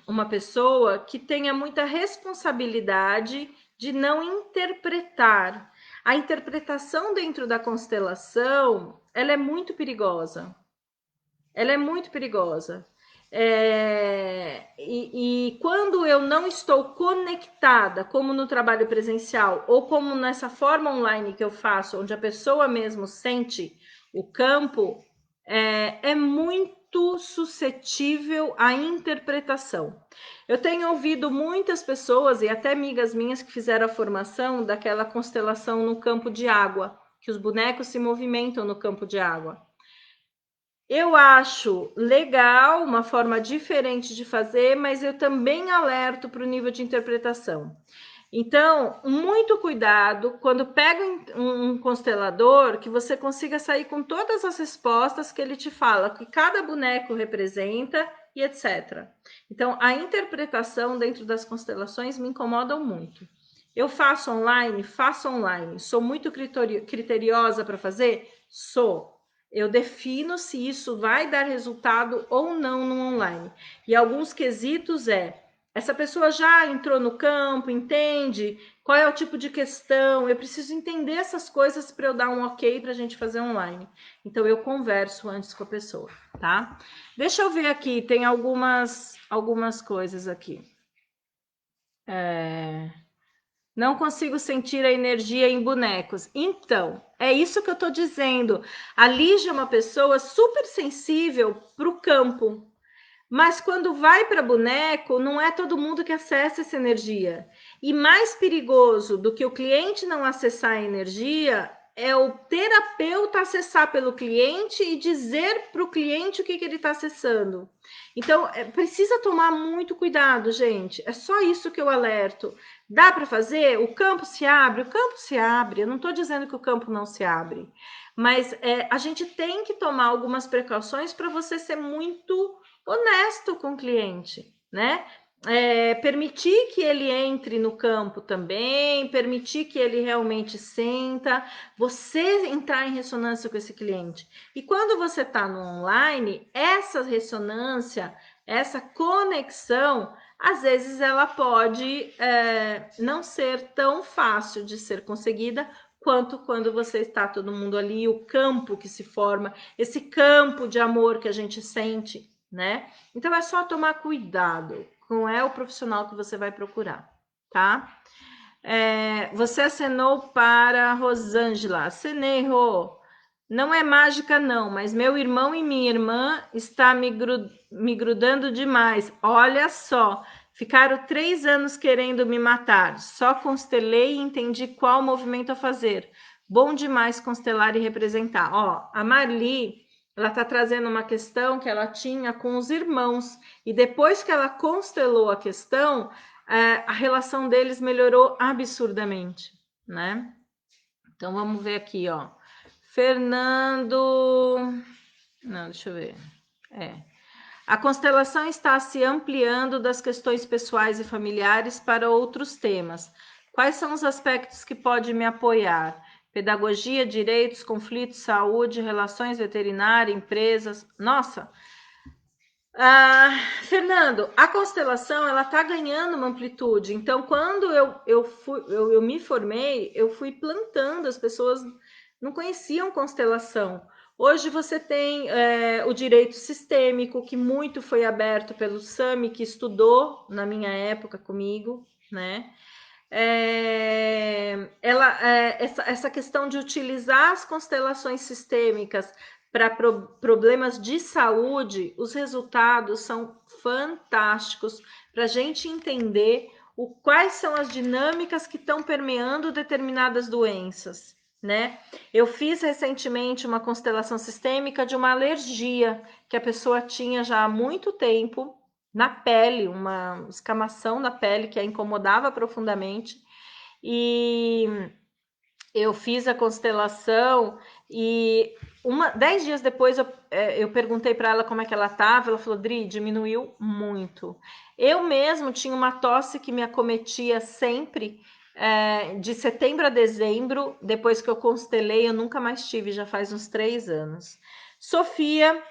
uma pessoa que tenha muita responsabilidade de não interpretar. A interpretação dentro da constelação, ela é muito perigosa. Ela é muito perigosa. E quando eu não estou conectada, como no trabalho presencial, ou como nessa forma online que eu faço, onde a pessoa mesmo sente o campo, é muito suscetível à interpretação. Eu tenho ouvido muitas pessoas, e até amigas minhas, que fizeram a formação daquela constelação no campo de água, que os bonecos se movimentam no campo de água. Eu acho legal, uma forma diferente de fazer, mas eu também alerto para o nível de interpretação. Então, muito cuidado quando pega um constelador, que você consiga sair com todas as respostas que ele te fala, que cada boneco representa e etc. Então, a interpretação dentro das constelações me incomoda muito. Eu faço online. Sou muito criteriosa para fazer? Sou. Eu defino se isso vai dar resultado ou não no online. E alguns quesitos essa pessoa já entrou no campo, entende qual é o tipo de questão, eu preciso entender essas coisas para eu dar um ok para a gente fazer online. Então, eu converso antes com a pessoa, tá? Deixa eu ver aqui, tem algumas coisas aqui. Não consigo sentir a energia em bonecos. Então, é isso que eu estou dizendo. A Lígia é uma pessoa super sensível para o campo. Mas quando vai para boneco, não é todo mundo que acessa essa energia. E mais perigoso do que o cliente não acessar a energia é o terapeuta acessar pelo cliente e dizer para o cliente o que ele está acessando. Então, precisa tomar muito cuidado, gente. É só isso que eu alerto. Dá para fazer? O campo se abre? O campo se abre. Eu não estou dizendo que o campo não se abre. Mas a gente tem que tomar algumas precauções para você ser muito honesto com o cliente, né? Permitir que ele entre no campo também, permitir que ele realmente sinta, você entrar em ressonância com esse cliente. E quando você está no online, essa ressonância, essa conexão, às vezes ela pode não ser tão fácil de ser conseguida quanto quando você está todo mundo ali, o campo que se forma, esse campo de amor que a gente sente, né? Então é só tomar cuidado com o profissional que você vai procurar, tá? Você acenou para Rosângela. Acenei, Rô. Não é mágica, não, mas meu irmão e minha irmã está me grudando demais. Olha só, ficaram 3 anos querendo me matar. Só constelei e entendi qual movimento a fazer. Bom demais constelar e representar. Ó, a Marli, ela está trazendo uma questão que ela tinha com os irmãos. E depois que ela constelou a questão, a relação deles melhorou absurdamente, né? Então vamos ver aqui, ó. Fernando. Não, deixa eu ver. A constelação está se ampliando das questões pessoais e familiares para outros temas. Quais são os aspectos que pode me apoiar? Pedagogia, direitos, conflitos, saúde, relações veterinárias, empresas. Nossa, Fernando, a constelação ela está ganhando uma amplitude. Então, quando eu me formei, eu fui plantando, as pessoas não conheciam constelação. Hoje você tem o direito sistêmico, que muito foi aberto pelo Sami, que estudou na minha época comigo, né? Essa questão de utilizar as constelações sistêmicas para problemas de saúde, os resultados são fantásticos para a gente entender quais são as dinâmicas que estão permeando determinadas doenças, né? Eu fiz recentemente uma constelação sistêmica de uma alergia que a pessoa tinha já há muito tempo na pele, uma escamação na pele que a incomodava profundamente. E eu fiz a constelação e 10 dias depois eu perguntei para ela como é que ela estava. Ela falou: Dri, diminuiu muito. Eu mesmo tinha uma tosse que me acometia sempre, de setembro a dezembro. Depois que eu constelei, eu nunca mais tive, já faz uns 3 anos. Sofia,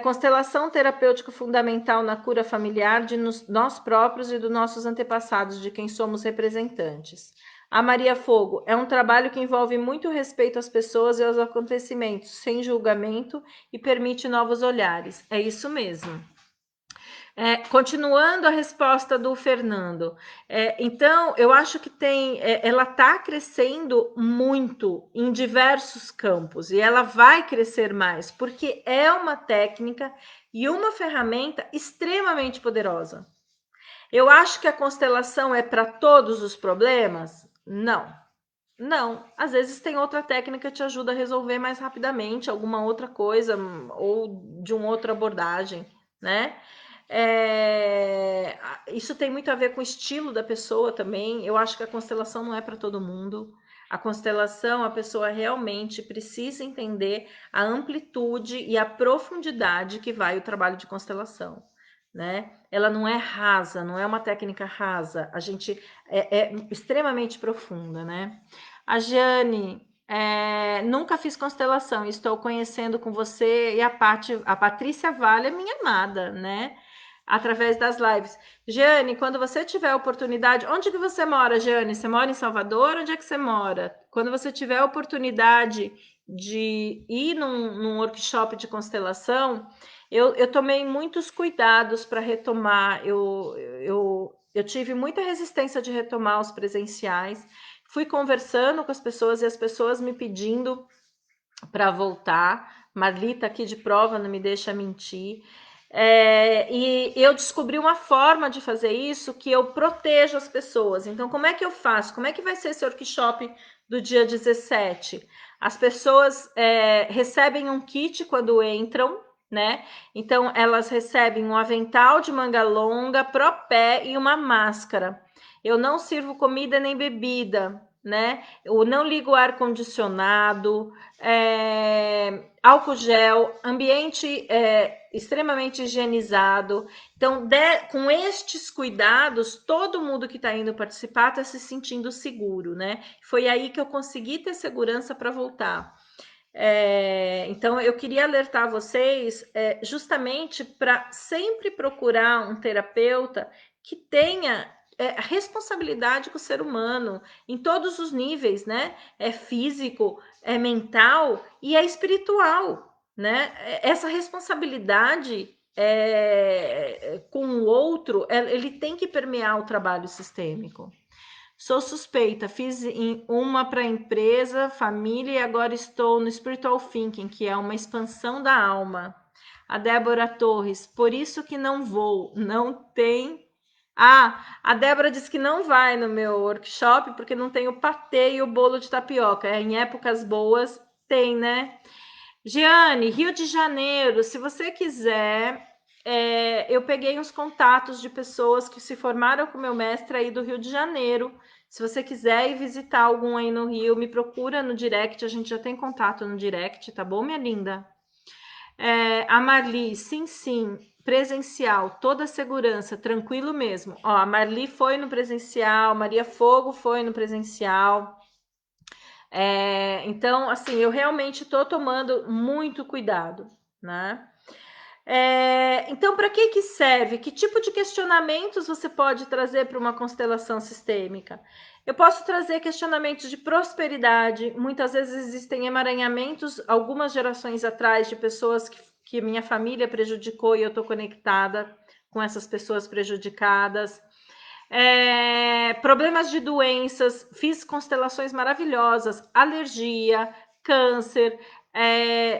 constelação terapêutica fundamental na cura familiar de nós próprios e dos nossos antepassados, de quem somos representantes. A Maria Fogo, é um trabalho que envolve muito respeito às pessoas e aos acontecimentos, sem julgamento, e permite novos olhares. É isso mesmo. Continuando a resposta do Fernando, então eu acho que ela está crescendo muito em diversos campos e ela vai crescer mais, porque é uma técnica e uma ferramenta extremamente poderosa. Eu acho que a constelação é para todos os problemas? Não. Não, às vezes tem outra técnica que te ajuda a resolver mais rapidamente alguma outra coisa ou de uma outra abordagem, né? Isso tem muito a ver com o estilo da pessoa também. Eu acho que a constelação não é para todo mundo. A constelação, a pessoa realmente precisa entender a amplitude e a profundidade que vai o trabalho de constelação, né? Ela não é rasa, não é uma técnica rasa. A gente é extremamente profunda, né? A Jane, nunca fiz constelação, estou conhecendo com você e a Patrícia Vale é minha amada, né? Através das lives. Jane, quando você tiver a oportunidade, onde que você mora, Jane? Você mora em Salvador? Onde é que você mora? Quando você tiver a oportunidade de ir num workshop de constelação, eu tomei muitos cuidados para retomar. Eu tive muita resistência de retomar os presenciais. Fui conversando com as pessoas e as pessoas me pedindo para voltar. Marli tá aqui de prova, não me deixa mentir. E eu descobri uma forma de fazer isso que eu protejo as pessoas. Então, como é que eu faço? Como é que vai ser esse workshop do dia 17? As pessoas recebem um kit quando entram, né? Então, elas recebem um avental de manga longa, propé e uma máscara. Eu não sirvo comida nem bebida, né? Eu não ligo o ar-condicionado, álcool gel, ambiente extremamente higienizado. Então, com estes cuidados, todo mundo que está indo participar está se sentindo seguro, né? Foi aí que eu consegui ter segurança para voltar. Então, eu queria alertar vocês justamente para sempre procurar um terapeuta que tenha responsabilidade com o ser humano em todos os níveis, né? É físico, é mental e é espiritual, né? Essa responsabilidade com o outro, ele tem que permear o trabalho sistêmico. Sou suspeita, fiz uma para empresa, família e agora estou no Spiritual Thinking, que é uma expansão da alma. A Débora Torres, por isso que não vou, não tem. Ah, a Débora disse que não vai no meu workshop porque não tem o patê e o bolo de tapioca. Em épocas boas tem, né? Giane, Rio de Janeiro, se você quiser, eu peguei uns contatos de pessoas que se formaram com meu mestre aí do Rio de Janeiro. Se você quiser ir visitar algum aí no Rio, me procura no direct, a gente já tem contato no direct, tá bom, minha linda? A Marli, sim, presencial, toda a segurança, tranquilo mesmo. Ó, a Marli foi no presencial, Maria Fogo foi no presencial. Então, assim, eu realmente estou tomando muito cuidado, né? Então, para que serve? Que tipo de questionamentos você pode trazer para uma constelação sistêmica? Eu posso trazer questionamentos de prosperidade. Muitas vezes existem emaranhamentos, algumas gerações atrás, de pessoas que minha família prejudicou e eu estou conectada com essas pessoas prejudicadas. Problemas de doenças, fiz constelações maravilhosas, alergia, câncer,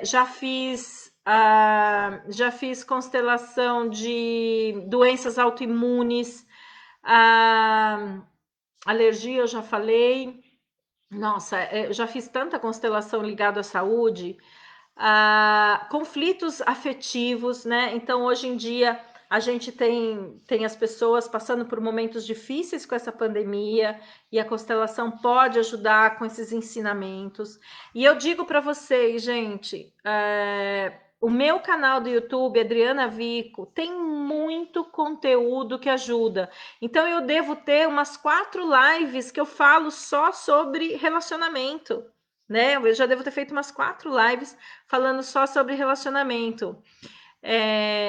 já fiz constelação de doenças autoimunes, alergia eu já falei. Nossa, eu já fiz tanta constelação ligada à saúde, conflitos afetivos, né? Então, hoje em dia, a gente tem as pessoas passando por momentos difíceis com essa pandemia e a constelação pode ajudar com esses ensinamentos. E eu digo para vocês, gente, o meu canal do YouTube, Adriana Vico, tem muito conteúdo que ajuda. Então, eu devo ter umas 4 lives que eu falo só sobre relacionamento, né? Eu já devo ter feito umas 4 lives falando só sobre relacionamento.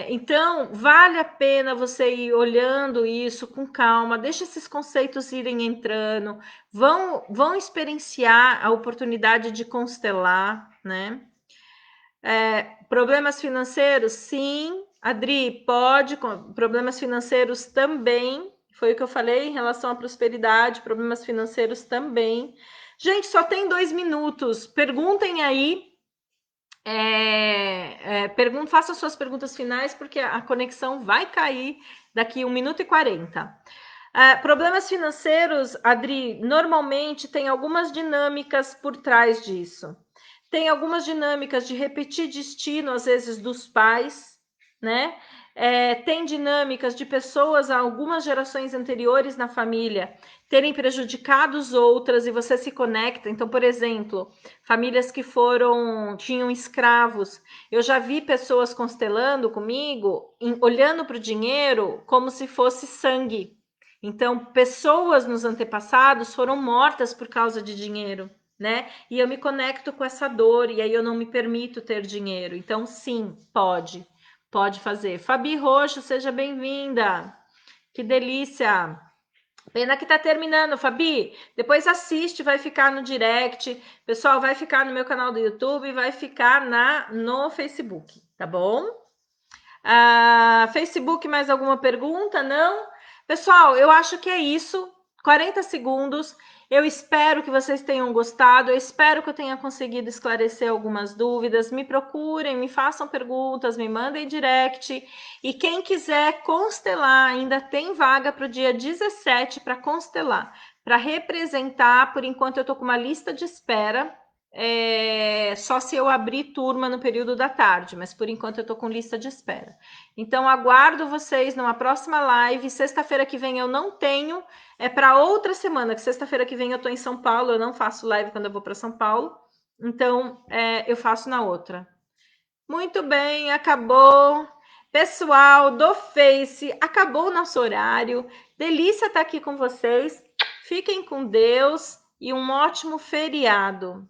Então, vale a pena você ir olhando isso com calma, deixa esses conceitos irem entrando, vão experienciar a oportunidade de constelar, né? Problemas financeiros? Sim, Adri, pode. Problemas financeiros também. Foi o que eu falei em relação à prosperidade, problemas financeiros também. Gente, só tem 2 minutos. Perguntem aí. Façam suas perguntas finais, porque a conexão vai cair daqui 1 minuto e 40. Problemas financeiros, Adri, normalmente tem algumas dinâmicas por trás disso. Tem algumas dinâmicas de repetir destino, às vezes, dos pais, né? Tem dinâmicas de pessoas, algumas gerações anteriores na família, terem prejudicado outras e você se conecta. Então, por exemplo, famílias que tinham escravos. Eu já vi pessoas constelando comigo, olhando para o dinheiro como se fosse sangue. Então, pessoas nos antepassados foram mortas por causa de dinheiro, né? E eu me conecto com essa dor e aí eu não me permito ter dinheiro. Então, sim, pode fazer. Fabi Roxo, seja bem-vinda. Que delícia. Pena que tá terminando, Fabi. Depois assiste, vai ficar no direct. Pessoal, vai ficar no meu canal do YouTube, vai ficar no Facebook, tá bom? Facebook, mais alguma pergunta? Não? Pessoal, eu acho que é isso. 40 segundos. Eu espero que vocês tenham gostado. Eu espero que eu tenha conseguido esclarecer algumas dúvidas. Me procurem, me façam perguntas, me mandem direct. E quem quiser constelar, ainda tem vaga para o dia 17 para constelar. Para representar, por enquanto eu estou com uma lista de espera. Só se eu abrir turma no período da tarde, mas por enquanto eu estou com lista de espera. Então, aguardo vocês numa próxima live. Sexta-feira que vem eu não tenho, para outra semana, que sexta-feira que vem eu estou em São Paulo, eu não faço live quando eu vou para São Paulo, então eu faço na outra. Muito bem, acabou. Pessoal do Face, acabou o nosso horário. Delícia estar aqui com vocês. Fiquem com Deus e um ótimo feriado.